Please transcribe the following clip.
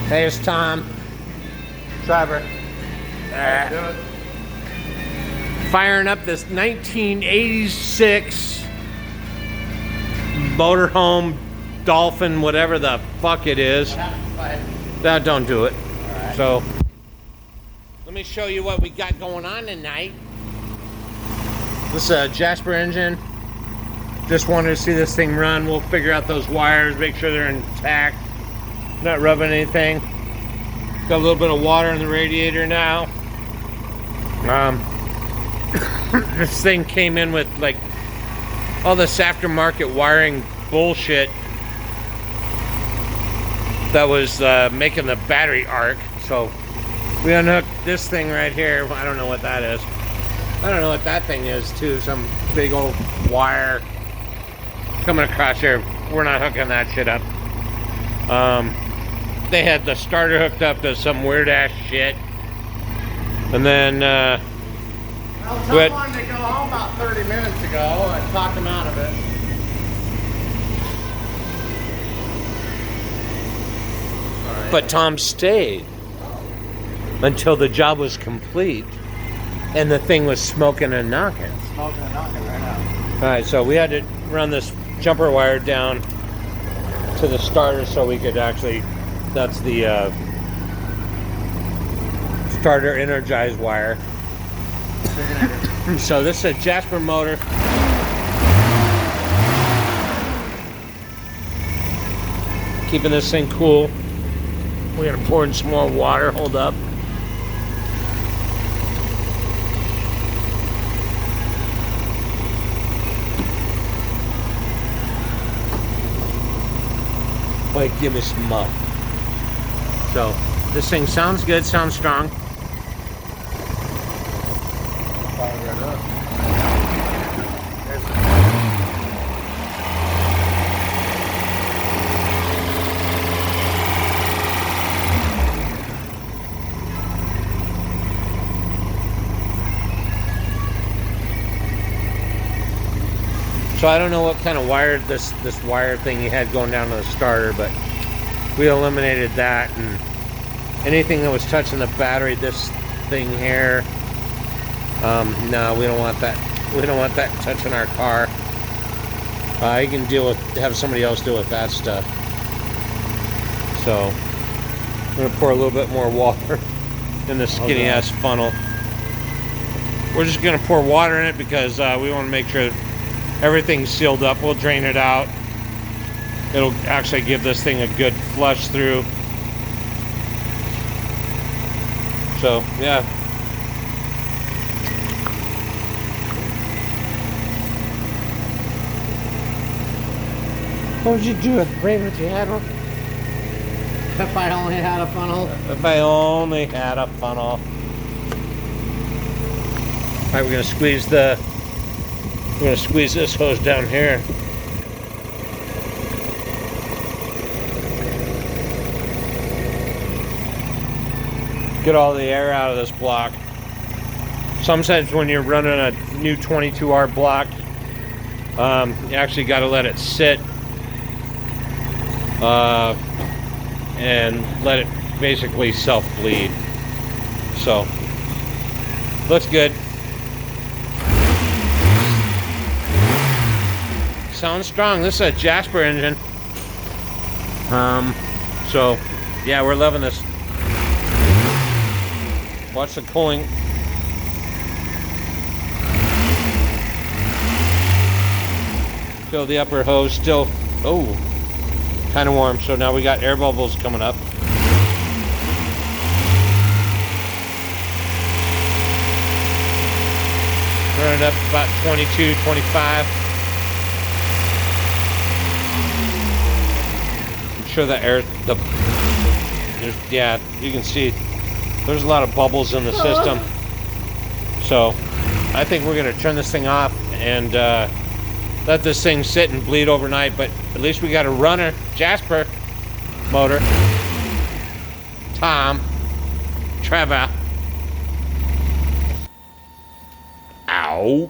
There's Tom. Trevor. Firing up this 1986 motorhome Dolphin, whatever the fuck it is. That don't do it. Right. So let me show you what we got going on tonight. This is a Jasper engine. Just wanted to see this thing run. We'll figure out those wires, make sure they're intact, not rubbing anything. Got a little bit of water in the radiator now. This thing came in with like all this aftermarket wiring bullshit that was making the battery arc. So we unhooked this thing right here. I don't know what that is. I don't know what that thing is too. Some big old wire coming across here. We're not hooking that shit up. They had the starter hooked up to some weird ass shit. And then well, Tom wanted to go home about 30 minutes ago. I talked him out of it. Right. But Tom stayed until the job was complete and the thing was smoking and knocking. Smoking and knocking right now. Alright, so we had to run this jumper wire down to the starter so we could actually, that's the starter energized wire. So this is a Jasper motor. Keeping this thing cool. We're gonna pour in some more water, hold up. Wait, give me some muff. So this thing sounds good, sounds strong. So I don't know what kind of wire this wire thing you had going down to the starter, but we eliminated that, and anything that was touching the battery, this thing here, no, we don't want that. We don't want that touching our car. You can have somebody else deal with that stuff. So I'm gonna pour a little bit more water in the skinny ass funnel. We're just gonna pour water in it because we want to make sure everything's sealed up. We'll drain it out. It'll actually give this thing a good flush through. So, yeah. What would you do if you had one? If I only had a funnel. If I only had a funnel. Alright, we're gonna squeeze this hose down here. Get all the air out of this block. Sometimes when you're running a new 22R block, you actually got to let it sit and let it basically self-bleed. So, looks good. Sounds strong. This is a Jasper engine. So yeah, we're loving this. Watch the cooling. Fill the upper hose still. Oh, kind of warm. So now we got air bubbles coming up. Running up about 22, 25. Sure that air, yeah, you can see there's a lot of bubbles in the system. So I think we're gonna turn this thing off and let this thing sit and bleed overnight, but at least we got a runner, Jasper motor. Tom, Trevor. Ow.